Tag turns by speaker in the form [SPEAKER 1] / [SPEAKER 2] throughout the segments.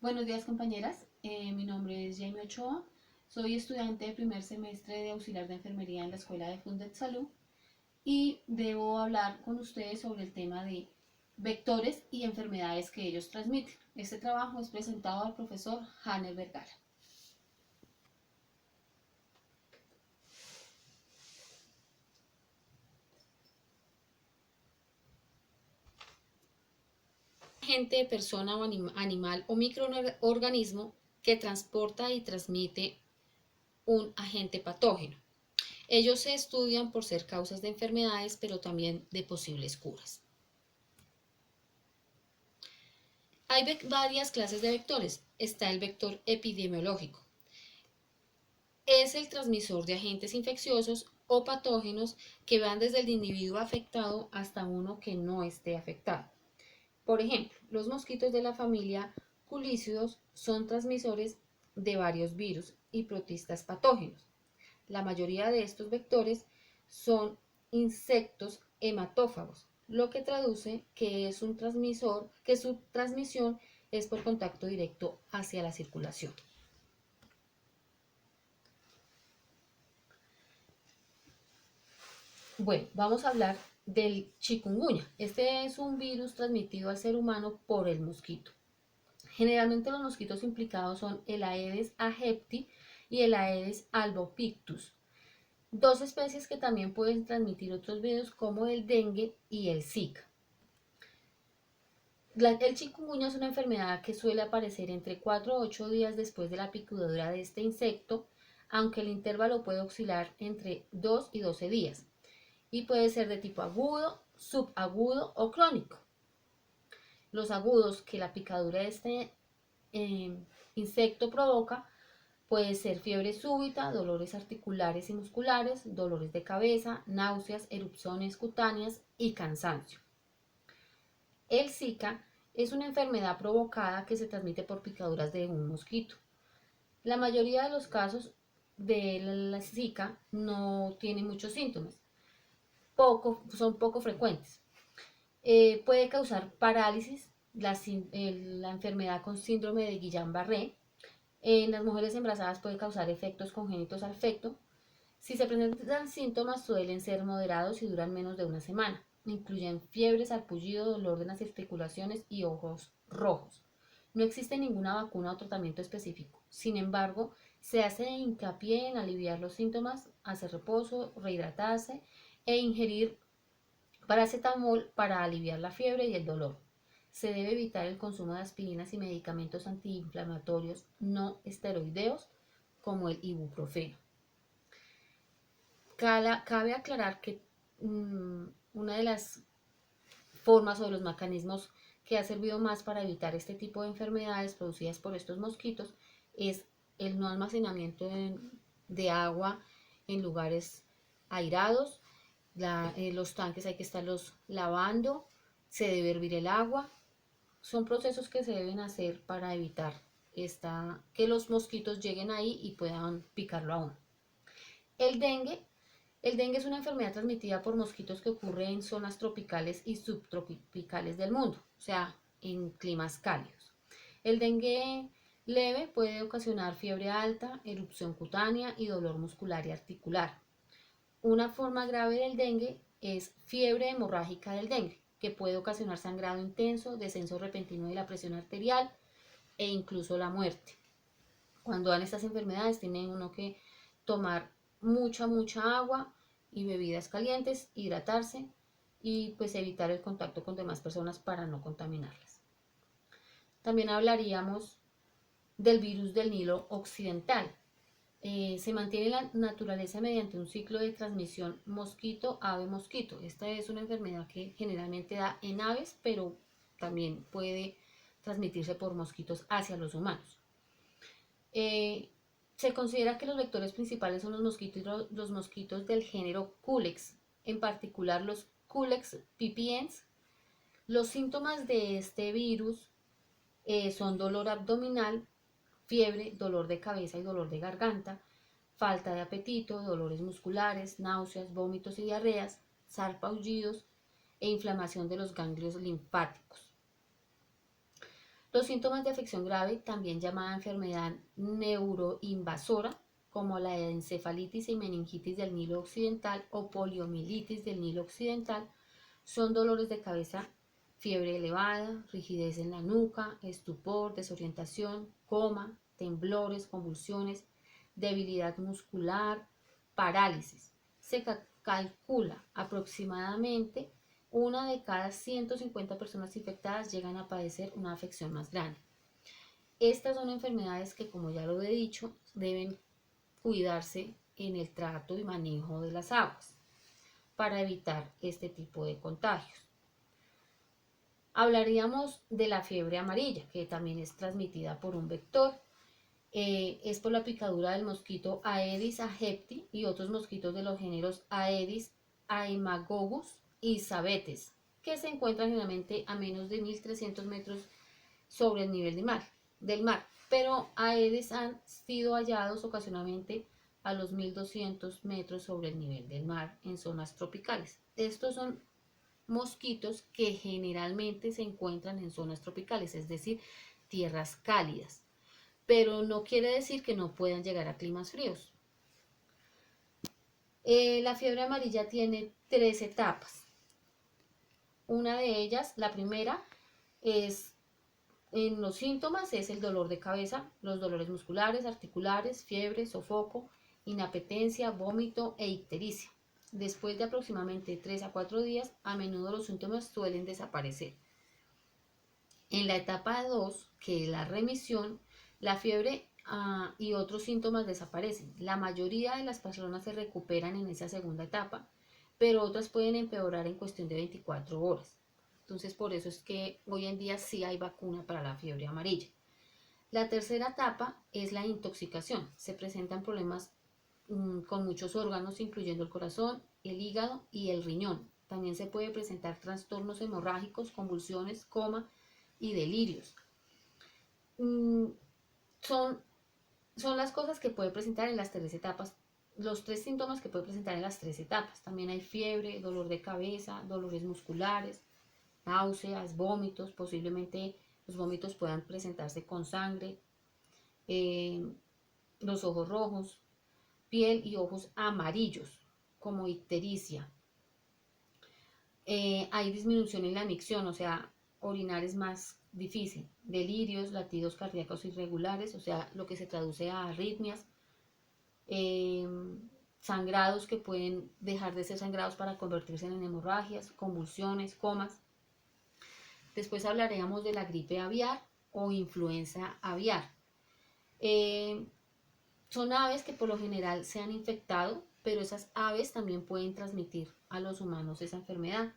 [SPEAKER 1] Buenos días, compañeras. Mi nombre es Jamie Ochoa. Soy estudiante de primer semestre de auxiliar de enfermería en la Escuela de Fundet Salud y debo hablar con ustedes sobre el tema de vectores y enfermedades que ellos transmiten. Este trabajo es presentado al profesor Hanner Vergara. Agente, persona o animal o microorganismo que transporta y transmite un agente patógeno. Ellos se estudian por ser causas de enfermedades, pero también de posibles curas. Hay varias clases de vectores. Está el vector epidemiológico. Es el transmisor de agentes infecciosos o patógenos que van desde el individuo afectado hasta uno que no esté afectado. Por ejemplo, los mosquitos de la familia Culicidos son transmisores de varios virus y protistas patógenos. La mayoría de estos vectores son insectos hematófagos, lo que traduce que es un transmisor, que su transmisión es por contacto directo hacia la circulación. Bueno, vamos a hablar del chikungunya. Este es un virus transmitido al ser humano por el mosquito. Generalmente los mosquitos implicados son el Aedes aegypti y el Aedes albopictus, dos especies que también pueden transmitir otros virus como el dengue y el Zika. El chikungunya es una enfermedad que suele aparecer entre 4 a 8 días después de la picadura de este insecto, aunque el intervalo puede oscilar entre 2 y 12 días y puede ser de tipo agudo, subagudo o crónico. Los agudos que la picadura de este insecto provoca puede ser fiebre súbita, dolores articulares y musculares, dolores de cabeza, náuseas, erupciones cutáneas y cansancio. El Zika es una enfermedad provocada que se transmite por picaduras de un mosquito. La mayoría de los casos de la Zika no tienen muchos síntomas, son poco frecuentes. Puede causar parálisis, la enfermedad con síndrome de Guillain-Barré. En las mujeres embarazadas puede causar efectos congénitos al feto. Si se presentan síntomas suelen ser moderados y duran menos de una semana. Incluyen fiebre, sarpullido, dolor de las articulaciones y ojos rojos. No existe ninguna vacuna o tratamiento específico. Sin embargo, se hace hincapié en aliviar los síntomas, hacer reposo, rehidratarse e ingerir paracetamol para aliviar la fiebre y el dolor. Se debe evitar el consumo de aspirinas y medicamentos antiinflamatorios no esteroideos como el ibuprofeno. Cabe aclarar que una de las formas o de los mecanismos que ha servido más para evitar este tipo de enfermedades producidas por estos mosquitos es el no almacenamiento de agua en lugares airados. Los tanques hay que estarlos lavando, se debe hervir el agua. Son procesos que se deben hacer para evitar que los mosquitos lleguen ahí y puedan picarlo a uno. El dengue el dengue es una enfermedad transmitida por mosquitos que ocurre en zonas tropicales y subtropicales del mundo, o sea, en climas cálidos. El dengue leve puede ocasionar fiebre alta, erupción cutánea y dolor muscular y articular. Una forma grave del dengue es fiebre hemorrágica del dengue, que puede ocasionar sangrado intenso, descenso repentino de la presión arterial e incluso la muerte. Cuando dan estas enfermedades tiene uno que tomar mucha agua y bebidas calientes, hidratarse y pues evitar el contacto con demás personas para no contaminarlas. También hablaríamos del virus del Nilo occidental. Se mantiene la naturaleza mediante un ciclo de transmisión mosquito-ave-mosquito. Esta es una enfermedad que generalmente da en aves, pero también puede transmitirse por mosquitos hacia los humanos. Se considera que los vectores principales son los mosquitos del género Culex, en particular los Culex pipiens. Los síntomas de este virus son dolor abdominal, fiebre, dolor de cabeza y dolor de garganta, falta de apetito, dolores musculares, náuseas, vómitos y diarreas, sarpullidos e inflamación de los ganglios linfáticos. Los síntomas de afección grave, también llamada enfermedad neuroinvasora, como la encefalitis y meningitis del Nilo Occidental o poliomielitis del Nilo Occidental, son dolores de cabeza, fiebre elevada, rigidez en la nuca, estupor, desorientación, coma, temblores, convulsiones, debilidad muscular, parálisis. Se calcula aproximadamente una de cada 150 personas infectadas llegan a padecer una afección más grande. Estas son enfermedades que, como ya lo he dicho, deben cuidarse en el trato y manejo de las aguas para evitar este tipo de contagios. Hablaríamos de la fiebre amarilla, que también es transmitida por un vector. Es por la picadura del mosquito Aedes aegypti y otros mosquitos de los géneros Aedes haemococcus y Sabetes, que se encuentran generalmente a menos de 1300 metros sobre el nivel del mar, pero Aedes han sido hallados ocasionalmente a los 1200 metros sobre el nivel del mar en zonas tropicales. Estos son mosquitos que generalmente se encuentran en zonas tropicales, es decir, tierras cálidas, pero no quiere decir que no puedan llegar a climas fríos. La fiebre amarilla tiene 3 etapas. Una de ellas, la primera, es en los síntomas, es el dolor de cabeza, los dolores musculares, articulares, fiebre, sofoco, inapetencia, vómito e ictericia. Después de aproximadamente 3 a 4 días, a menudo los síntomas suelen desaparecer. En la etapa 2, que es la remisión, la fiebre y otros síntomas desaparecen. La mayoría de las personas se recuperan en esa segunda etapa, pero otras pueden empeorar en cuestión de 24 horas. Entonces, por eso es que hoy en día sí hay vacuna para la fiebre amarilla. La tercera etapa es la intoxicación. Se presentan problemas con muchos órganos, incluyendo el corazón, el hígado y el riñón. También se puede presentar trastornos hemorrágicos, convulsiones, coma y delirios. Son las cosas que puede presentar en las 3 etapas, los 3 síntomas que puede presentar en las 3 etapas. También hay fiebre, dolor de cabeza, dolores musculares, náuseas, vómitos. Posiblemente los vómitos puedan presentarse con sangre, los ojos rojos, piel y ojos amarillos, como ictericia. Hay disminución en la micción, o sea, orinar es más difícil. Delirios, latidos cardíacos irregulares, o sea, lo que se traduce a arritmias. Sangrados que pueden dejar de ser sangrados para convertirse en hemorragias, convulsiones, comas. Después hablaremos de la gripe aviar o influenza aviar. Son aves que por lo general se han infectado, pero esas aves también pueden transmitir a los humanos esa enfermedad,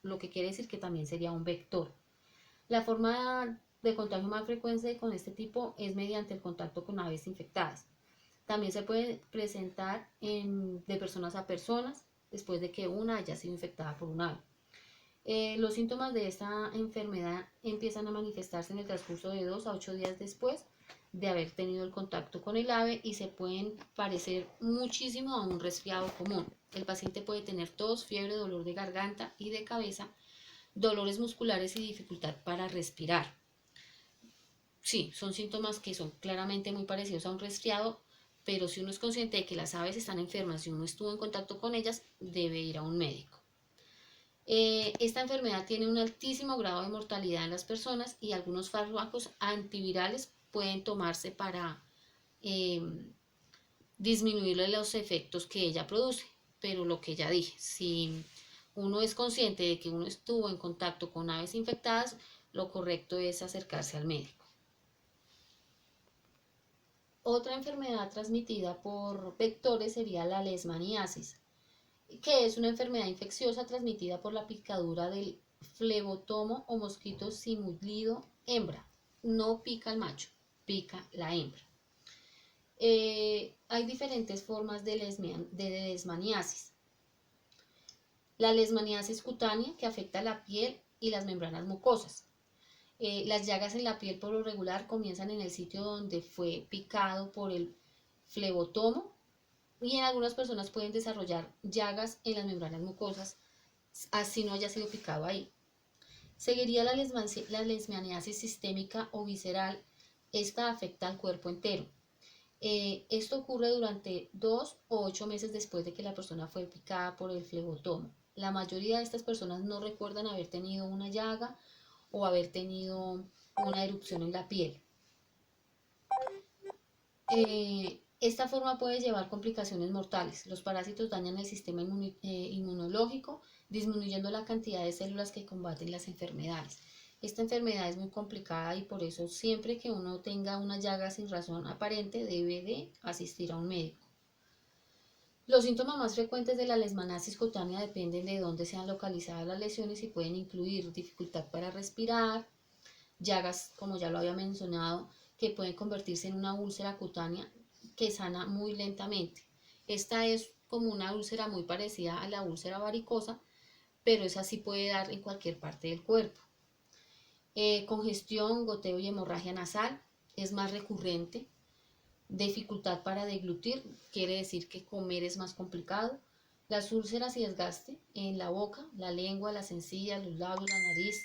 [SPEAKER 1] lo que quiere decir que también sería un vector. La forma de contagio más frecuente con este tipo es mediante el contacto con aves infectadas. También se puede presentar de personas a personas después de que una haya sido infectada por un ave. Los síntomas de esta enfermedad empiezan a manifestarse en el transcurso de 2 a 8 días después de haber tenido el contacto con el ave y se pueden parecer muchísimo a un resfriado común. El paciente puede tener tos, fiebre, dolor de garganta y de cabeza, dolores musculares y dificultad para respirar. Sí, son síntomas que son claramente muy parecidos a un resfriado, pero si uno es consciente de que las aves están enfermas y uno estuvo en contacto con ellas, debe ir a un médico. Esta enfermedad tiene un altísimo grado de mortalidad en las personas y algunos fármacos antivirales pueden tomarse para disminuirle los efectos que ella produce. Pero lo que ya dije, si uno es consciente de que uno estuvo en contacto con aves infectadas, lo correcto es acercarse al médico. Otra enfermedad transmitida por vectores sería la leishmaniasis, que es una enfermedad infecciosa transmitida por la picadura del flebotomo o mosquito simulido hembra. No pica el macho, pica la hembra. Hay diferentes formas de leishmaniasis. La leishmaniasis cutánea, que afecta la piel y las membranas mucosas. Las llagas en la piel por lo regular comienzan en el sitio donde fue picado por el flebotomo y en algunas personas pueden desarrollar llagas en las membranas mucosas así no haya sido picado ahí. Seguiría la leishmaniasis sistémica o visceral. Esta afecta al cuerpo entero. Esto ocurre durante 2 o 8 meses después de que la persona fue picada por el flebotomo. La mayoría de estas personas no recuerdan haber tenido una llaga o haber tenido una erupción en la piel. Esta forma puede llevar complicaciones mortales. Los parásitos dañan el sistema inmunológico, disminuyendo la cantidad de células que combaten las enfermedades. Esta enfermedad es muy complicada y por eso siempre que uno tenga una llaga sin razón aparente debe de asistir a un médico. Los síntomas más frecuentes de la leishmaniasis cutánea dependen de dónde sean localizadas las lesiones y pueden incluir dificultad para respirar, llagas, como ya lo había mencionado, que pueden convertirse en una úlcera cutánea que sana muy lentamente. Esta es como una úlcera muy parecida a la úlcera varicosa, pero esa sí puede dar en cualquier parte del cuerpo. Congestión, goteo y hemorragia nasal es más recurrente. Dificultad para deglutir, quiere decir que comer es más complicado. Las úlceras y desgaste en la boca, la lengua, las encías, los labios, la nariz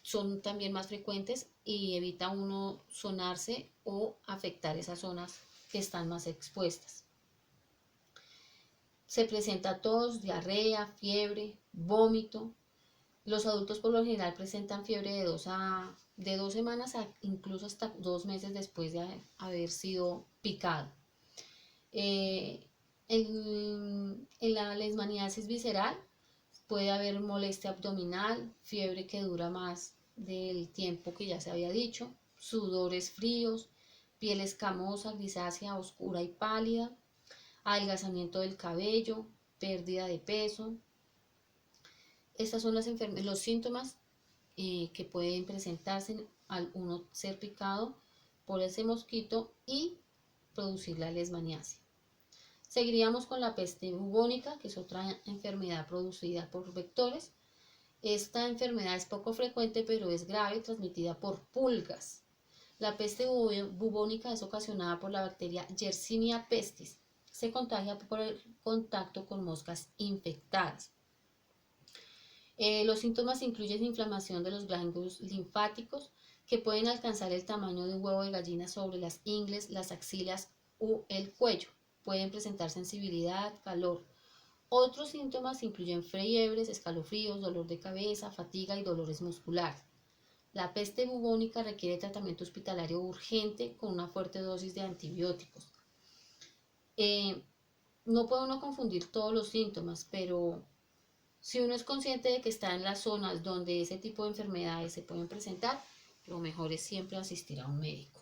[SPEAKER 1] son también más frecuentes y evita uno sonarse o afectar esas zonas que están más expuestas. Se presenta tos, diarrea, fiebre, vómito. Los adultos por lo general presentan fiebre de 2 semanas a incluso hasta 2 meses después de haber sido picado. En la leishmaniasis visceral puede haber molestia abdominal, fiebre que dura más del tiempo que ya se había dicho, sudores fríos, piel escamosa, grisácea, oscura y pálida, adelgazamiento del cabello, pérdida de peso. Estas son los síntomas que pueden presentarse al uno ser picado por ese mosquito y producir la leishmaniasis. Seguiríamos con la peste bubónica, que es otra enfermedad producida por vectores. Esta enfermedad es poco frecuente, pero es grave, transmitida por pulgas. La peste bubónica es ocasionada por la bacteria Yersinia pestis. Se contagia por el contacto con moscas infectadas. Los síntomas incluyen inflamación de los ganglios linfáticos, que pueden alcanzar el tamaño de un huevo de gallina sobre las ingles, las axilas o el cuello. Pueden presentar sensibilidad, calor. Otros síntomas incluyen fiebres, escalofríos, dolor de cabeza, fatiga y dolores musculares. La peste bubónica requiere tratamiento hospitalario urgente con una fuerte dosis de antibióticos. No puede uno confundir todos los síntomas, pero si uno es consciente de que está en las zonas donde ese tipo de enfermedades se pueden presentar, lo mejor es siempre asistir a un médico.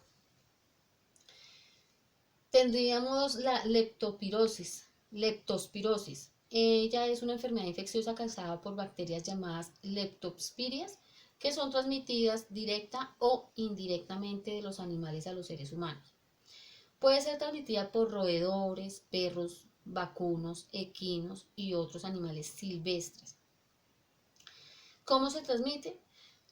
[SPEAKER 1] Tendríamos la leptospirosis. Ella es una enfermedad infecciosa causada por bacterias llamadas leptospirias, que son transmitidas directa o indirectamente de los animales a los seres humanos. Puede ser transmitida por roedores, perros, vacunos, equinos y otros animales silvestres. ¿Cómo se transmite?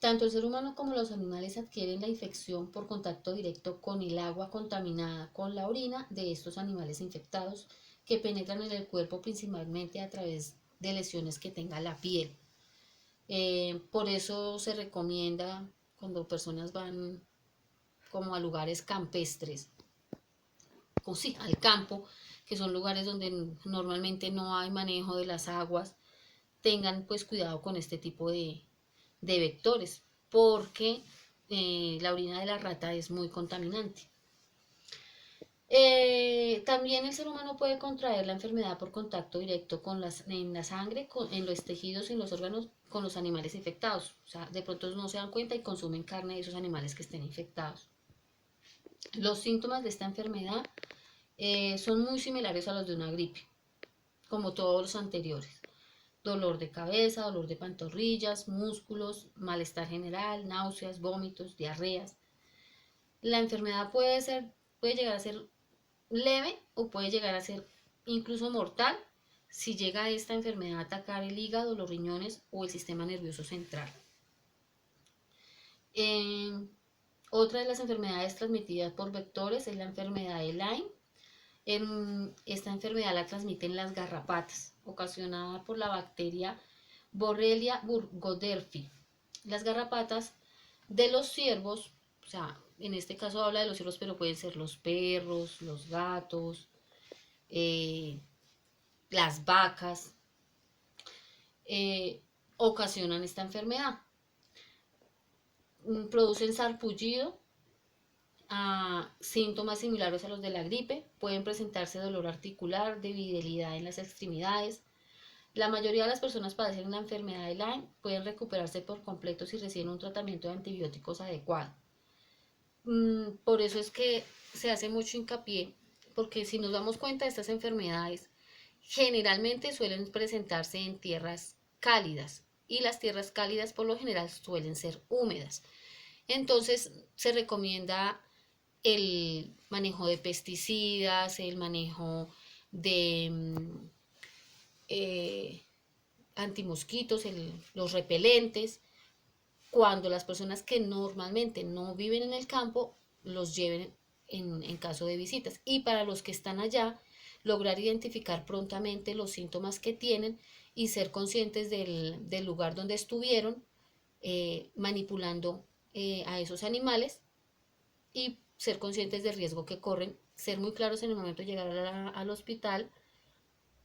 [SPEAKER 1] Tanto el ser humano como los animales adquieren la infección por contacto directo con el agua contaminada con la orina de estos animales infectados, que penetran en el cuerpo principalmente a través de lesiones que tenga la piel. Por eso se recomienda cuando personas van como a lugares campestres, o sí, al campo, que son lugares donde normalmente no hay manejo de las aguas, tengan pues cuidado con este tipo de vectores, porque la orina de la rata es muy contaminante. También el ser humano puede contraer la enfermedad por contacto directo en la sangre, en los tejidos y en los órganos con los animales infectados. O sea, de pronto no se dan cuenta y consumen carne de esos animales que estén infectados. Los síntomas de esta enfermedad son muy similares a los de una gripe, como todos los anteriores. Dolor de cabeza, dolor de pantorrillas, músculos, malestar general, náuseas, vómitos, diarreas. La enfermedad puede llegar a ser leve o puede llegar a ser incluso mortal si llega esta enfermedad a atacar el hígado, los riñones o el sistema nervioso central. Otra de las enfermedades transmitidas por vectores es la enfermedad de Lyme. Esta enfermedad la transmiten las garrapatas, ocasionada por la bacteria Borrelia burgdorferi. Las garrapatas de los ciervos, o sea, en este caso habla de los ciervos, pero pueden ser los perros, los gatos, eh, las vacas, ocasionan esta enfermedad. Producen sarpullido, síntomas similares a los de la gripe, pueden presentarse dolor articular, debilidad en las extremidades. La mayoría de las personas padecen la enfermedad de Lyme, pueden recuperarse por completo si reciben un tratamiento de antibióticos adecuado. Por eso es que se hace mucho hincapié, porque si nos damos cuenta, estas enfermedades generalmente suelen presentarse en tierras cálidas, y las tierras cálidas por lo general suelen ser húmedas. Entonces se recomienda el manejo de pesticidas, el manejo de eh, antimosquitos, los repelentes, cuando las personas que normalmente no viven en el campo los lleven en caso de visitas. Y para los que están allá, lograr identificar prontamente los síntomas que tienen y ser conscientes del lugar donde estuvieron manipulando a esos animales, y ser conscientes del riesgo que corren, ser muy claros en el momento de llegar al hospital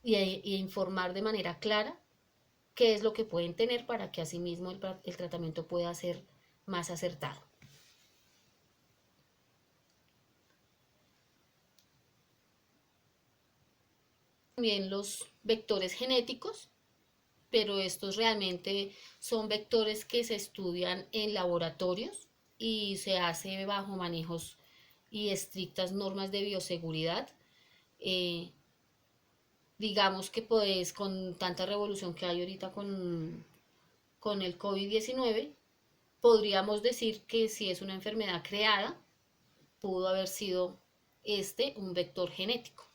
[SPEAKER 1] y informar de manera clara qué es lo que pueden tener para que asimismo el tratamiento pueda ser más acertado. También los vectores genéticos, pero estos realmente son vectores que se estudian en laboratorios y se hace bajo manejos y estrictas normas de bioseguridad. Eh, digamos que pues con tanta revolución que hay ahorita con el COVID-19, podríamos decir que si es una enfermedad creada, pudo haber sido un vector genético.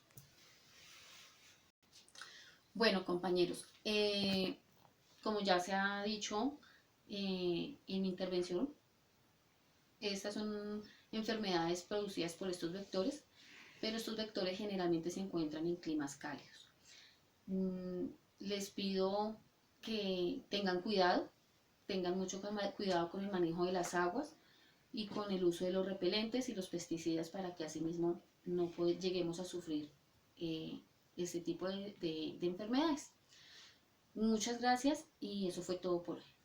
[SPEAKER 1] Bueno, compañeros, como ya se ha dicho en mi intervención, estas son enfermedades producidas por estos vectores, pero estos vectores generalmente se encuentran en climas cálidos. Les pido que tengan cuidado, tengan mucho cuidado con el manejo de las aguas y con el uso de los repelentes y los pesticidas, para que asimismo no lleguemos a sufrir este tipo de enfermedades. Muchas gracias, y eso fue todo por hoy.